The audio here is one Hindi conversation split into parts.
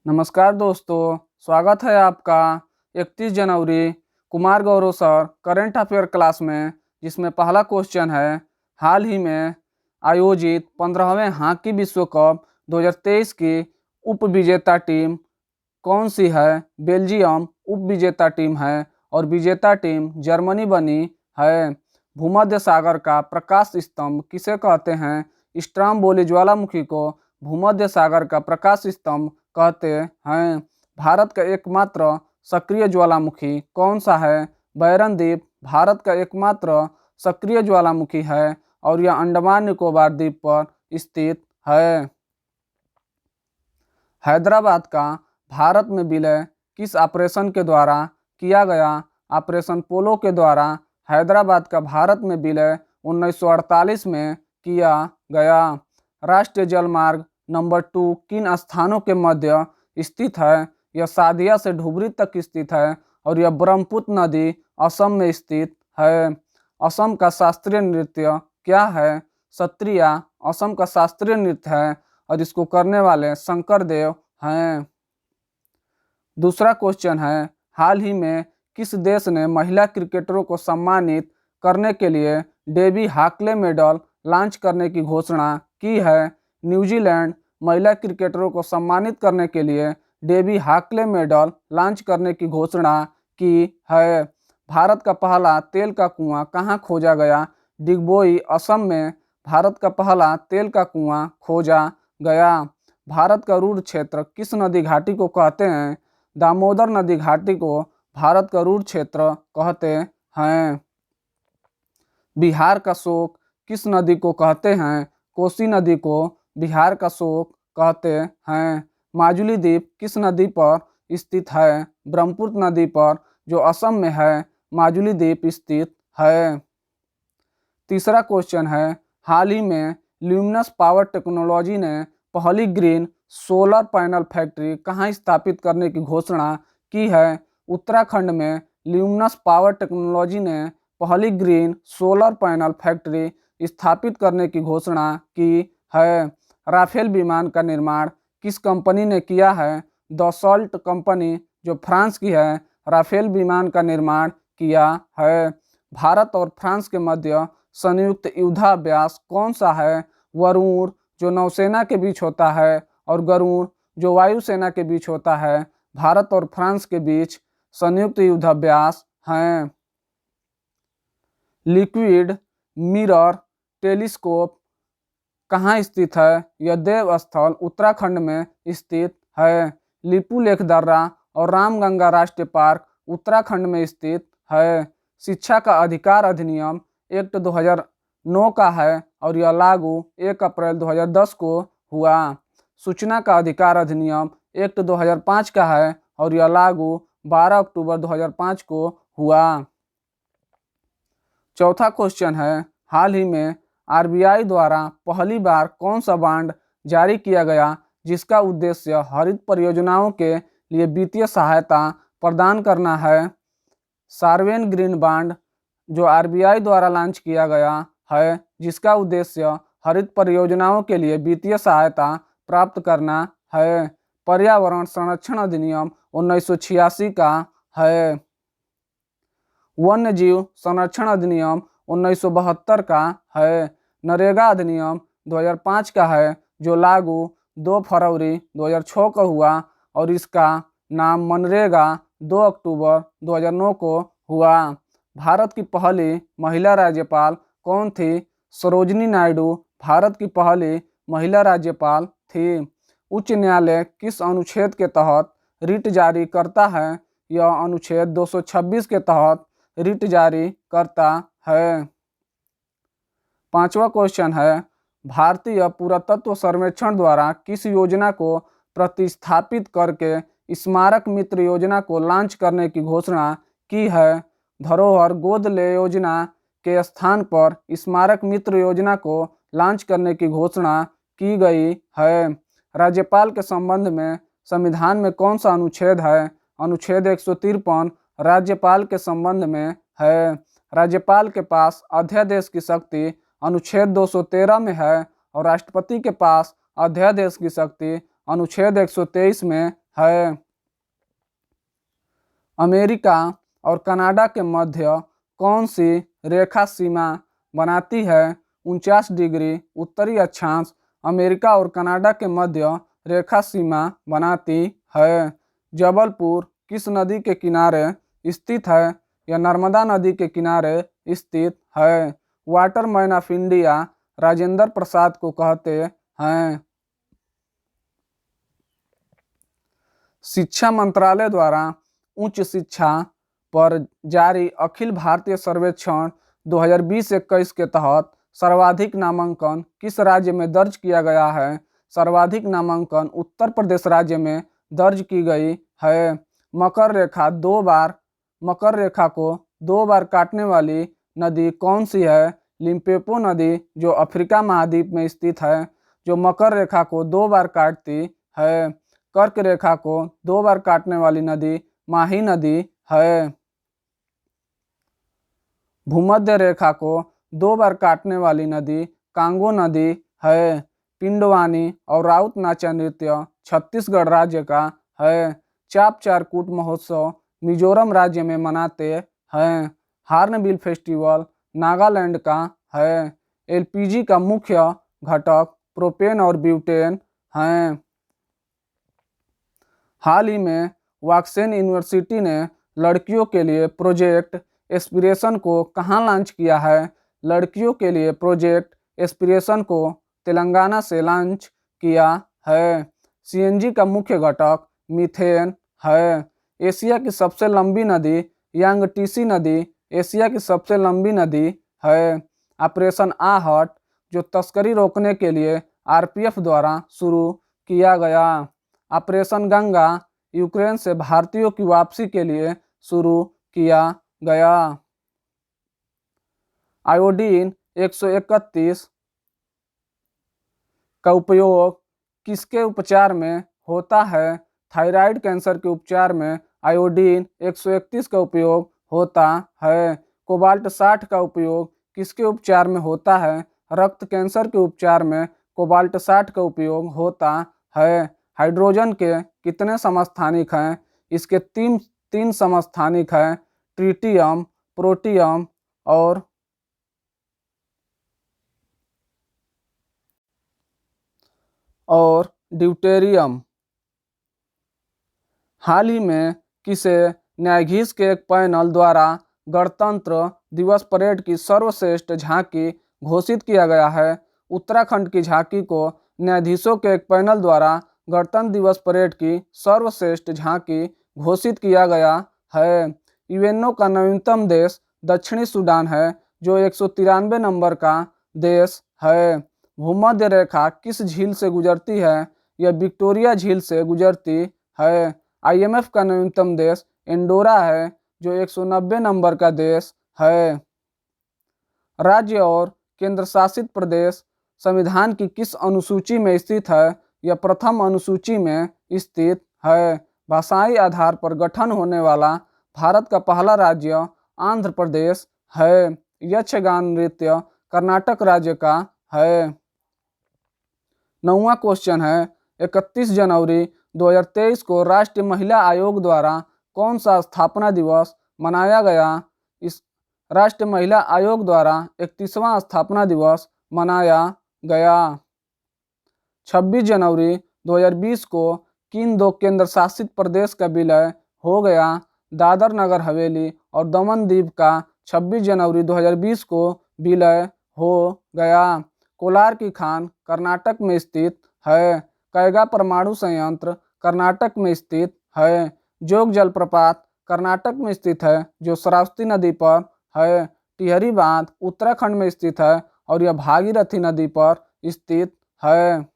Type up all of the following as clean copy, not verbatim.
नमस्कार दोस्तों, स्वागत है आपका 31 जनवरी Kumar Gaurav sir current affair class में, जिसमें पहला क्वेश्चन है हाल ही में आयोजित 15वें हॉकी विश्व कप 2023 की उप विजेता टीम कौन सी है। बेल्जियम उप विजेता टीम है और विजेता टीम जर्मनी बनी है। भूमध्य सागर का प्रकाश स्तंभ किसे कहते हैं। स्ट्रोम्बोली ज्वालामुखी को भूमध्य सागर का प्रकाश स्तंभ कहते हैं। भारत का एकमात्र सक्रिय ज्वालामुखी कौन सा है। बैरन द्वीप भारत का एकमात्र सक्रिय ज्वालामुखी है और यह अंडमान निकोबार द्वीप पर स्थित है। हैदराबाद का भारत में विलय किस ऑपरेशन के द्वारा किया गया। ऑपरेशन पोलो के द्वारा हैदराबाद का भारत में विलय 1948 में किया गया। राष्ट्रीय जलमार्ग नंबर 2 किन स्थानों के मध्य स्थित है। यह सादिया से धुबरी तक स्थित है और यह ब्रह्मपुत्र नदी असम में स्थित है। असम का शास्त्रीय नृत्य क्या है। सत्रिया असम का शास्त्रीय नृत्य है और इसको करने वाले शंकर देव हैं। दूसरा क्वेश्चन है हाल ही में किस देश ने महिला क्रिकेटरों को सम्मानित करने के लिए डेबी हाकले मेडल लॉन्च करने की घोषणा की है। न्यूजीलैंड महिला क्रिकेटरों को सम्मानित करने के लिए डेबी हाकले मेडल लॉन्च करने की घोषणा की है। भारत का पहला तेल का कुआं कहाँ खोजा गया। डिगबोई असम में भारत का पहला तेल का कुआं खोजा गया। भारत का रुद्र क्षेत्र किस नदी घाटी को कहते हैं। दामोदर नदी घाटी को भारत का रुद्र क्षेत्र कहते हैं। बिहार का शोक किस नदी को कहते हैं। कोसी नदी को बिहार का शोक कहते हैं। माजुली द्वीप किस नदी पर स्थित है। ब्रह्मपुत्र नदी पर, जो असम में है, माजुली द्वीप स्थित है। तीसरा क्वेश्चन है हाल ही में ल्यूमिनस पावर टेक्नोलॉजी ने पहली ग्रीन सोलर पैनल फैक्ट्री कहाँ स्थापित करने की घोषणा की है। उत्तराखंड में ल्यूमिनस पावर टेक्नोलॉजी ने पहली ग्रीन सोलर पैनल फैक्ट्री स्थापित करने की घोषणा की है। राफेल विमान का निर्माण किस कंपनी ने किया है। दसॉल्ट कंपनी, जो फ्रांस की है, राफेल विमान का निर्माण किया है। भारत और फ्रांस के मध्य संयुक्त युद्धाभ्यास कौन सा है। वरुण, जो नौसेना के बीच होता है, और गरुड़, जो वायुसेना के बीच होता है। भारत और फ्रांस के बीच संयुक्त युद्धाभ्यास हैं। लिक्विड मिरर टेलीस्कोप कहाँ स्थित है। यह देव स्थल उत्तराखंड में स्थित है। लिपुलेख दर्रा और रामगंगा राष्ट्रीय पार्क उत्तराखंड में स्थित है। शिक्षा का अधिकार अधिनियम एक्ट 2009 का है और यह लागू 1 अप्रैल 2010 को हुआ। सूचना का अधिकार अधिनियम एक्ट 2005 का है और यह लागू 12 अक्टूबर 2005 को हुआ। चौथा क्वेश्चन है हाल ही में आरबीआई द्वारा पहली बार कौन सा बांड जारी किया गया जिसका उद्देश्य हरित परियोजनाओं के लिए वित्तीय सहायता प्रदान करना है। सार्वेन ग्रीन बांड, जो आरबीआई द्वारा लॉन्च किया गया है, जिसका उद्देश्य हरित परियोजनाओं के लिए वित्तीय सहायता प्राप्त करना है। पर्यावरण संरक्षण अधिनियम 1986 का है। वन्य जीव संरक्षण अधिनियम 1972 का है। नरेगा अधिनियम 2005 का है, जो लागू 2 फरवरी 2006 को हुआ और इसका नाम मनरेगा 2 अक्टूबर 2009 को हुआ। भारत की पहली महिला राज्यपाल कौन थी। सरोजिनी नायडू भारत की पहली महिला राज्यपाल थी। उच्च न्यायालय किस अनुच्छेद के तहत रिट जारी करता है। यह अनुच्छेद 226 के तहत रिट जारी करता है। पांचवा क्वेश्चन है भारतीय पुरातत्व सर्वेक्षण द्वारा किस योजना को प्रतिस्थापित करके स्मारक मित्र योजना को लॉन्च करने की घोषणा की है। धरोहर गोद ले योजना के स्थान पर स्मारक मित्र योजना को लॉन्च करने की घोषणा की गई है। राज्यपाल के संबंध में संविधान में कौन सा अनुच्छेद है। अनुच्छेद 153 राज्यपाल के संबंध में है। राज्यपाल के पास अध्यादेश की शक्ति अनुच्छेद 213 में है और राष्ट्रपति के पास अध्यादेश की शक्ति अनुच्छेद 123 में है। अमेरिका और कनाडा के मध्य कौन सी रेखा सीमा बनाती है 49 डिग्री उत्तरी अक्षांश अमेरिका और कनाडा के मध्य रेखा सीमा बनाती है। जबलपुर किस नदी के किनारे स्थित है? यह नर्मदा नदी के किनारे स्थित है। Waterman of India Rajendra Prasad को कहते हैं। शिक्षा मंत्रालय द्वारा उच्च शिक्षा पर जारी अखिल भारतीय सर्वेक्षण 2020-21 के तहत सर्वाधिक नामांकन किस राज्य में दर्ज किया गया है? सर्वाधिक नामांकन उत्तर प्रदेश राज्य में दर्ज की गई है। मकर रेखा को 2 बार काटने वाली नदी कौन सी है? लिम्पोपो नदी, जो अफ्रीका महाद्वीप में स्थित है, जो मकर रेखा को 2 बार काटती है। कर्क रेखा को 2 बार काटने वाली नदी माही नदी है। भूमध्य रेखा को 2 बार काटने वाली नदी कांगो नदी है। पिंडवानी और राउत नाचा नृत्य छत्तीसगढ़ राज्य का है। चाप चारकूट महोत्सव मिजोरम राज्य में मनाते हैं। हार्नबिल फेस्टिवल नागालैंड का है। एलपीजी का मुख्य घटक प्रोपेन और ब्यूटेन हैं। हाल ही में वाक्सेन यूनिवर्सिटी ने लड़कियों के लिए प्रोजेक्ट एस्पिरेशन को कहाँ लॉन्च किया है? लड़कियों के लिए प्रोजेक्ट एस्पिरेशन को तेलंगाना से लॉन्च किया है। सीएनजी का मुख्य घटक मीथेन है। एशिया की सबसे लंबी नदी यांगटीसी नदी एशिया की सबसे लंबी नदी है। ऑपरेशन आहट, जो तस्करी रोकने के लिए आरपीएफ द्वारा शुरू किया गया। ऑपरेशन गंगा, यूक्रेन से भारतीयों की वापसी के लिए शुरू किया गया। आयोडीन 131 का उपयोग किसके उपचार में होता है? थायराइड कैंसर के उपचार में आयोडीन 131 का उपयोग होता है। कोबाल्ट 60 का उपयोग किसके उपचार में होता है? रक्त कैंसर के उपचार में कोबाल्ट 60 का उपयोग होता है। हाइड्रोजन के कितने समस्थानिक हैं? इसके तीन समस्थानिक हैं, ट्रिटियम, प्रोटियम और ड्यूटेरियम। हाल ही में किसे न्यायाधीश के एक पैनल द्वारा गणतंत्र दिवस परेड की सर्वश्रेष्ठ झांकी घोषित किया गया है? उत्तराखंड की झांकी को न्यायाधीशों के एक पैनल द्वारा गणतंत्र दिवस परेड की सर्वश्रेष्ठ झांकी घोषित किया गया है। यूएनओ का नवीनतम देश दक्षिणी सूडान है, जो 193 नंबर का देश है। भूमध्य रेखा किस झील से गुजरती है? यह विक्टोरिया झील से गुजरती है। आईएमएफ का नवीनतम देश एंडोरा है, जो 190 नंबर का देश है। राज्य और केंद्र शासित प्रदेश संविधान की किस अनुसूची में स्थित है? यह प्रथम अनुसूची में स्थित है। भाषाई आधार पर गठन होने वाला भारत का पहला राज्य आंध्र प्रदेश है। यक्षगान नृत्य कर्नाटक राज्य का है। 9वां क्वेश्चन है, 31 जनवरी 2023 को राष्ट्रीय महिला आयोग द्वारा कौन सा स्थापना दिवस मनाया गया? इस राष्ट्रीय महिला आयोग द्वारा 31वां स्थापना दिवस मनाया गया। 26 जनवरी 2020 को किन 2 केंद्र शासित प्रदेश का विलय हो गया? दादर नगर हवेली और दमन दीव का 26 जनवरी 2020 को विलय हो गया। कोलार की खान कर्नाटक में स्थित है। कैगा परमाणु संयंत्र कर्नाटक में स्थित है। जोग जलप्रपात कर्नाटक में स्थित है, जो श्रावस्ती नदी पर है। टिहरी बांध उत्तराखंड में स्थित है और यह भागीरथी नदी पर स्थित है।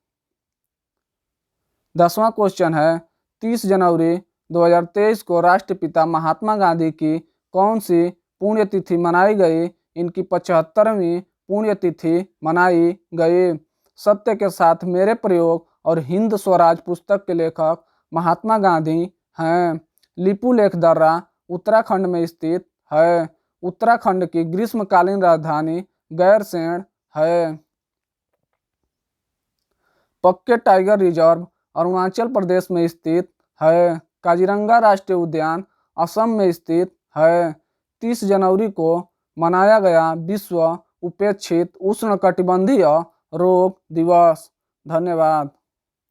10वां क्वेश्चन है, 30 जनवरी 2023 को राष्ट्रपिता महात्मा गांधी की कौन सी पुण्यतिथि मनाई गई? इनकी 75वीं पुण्यतिथि मनाई गई। सत्य के साथ मेरे प्रयोग और हिंद स्वराज पुस्तक के लेखक महात्मा गांधी हैं। लिपुलेख दर्रा उत्तराखंड में स्थित है। उत्तराखंड की ग्रीष्मकालीन राजधानी गैरसैंण है। पक्के टाइगर रिजर्व अरुणाचल प्रदेश में स्थित है? काजीरंगा राष्ट्रीय उद्यान असम में स्थित है। 30 जनवरी को मनाया गया विश्व उपेक्षित उष्णकटिबंधीय रोग दिवस। धन्यवाद।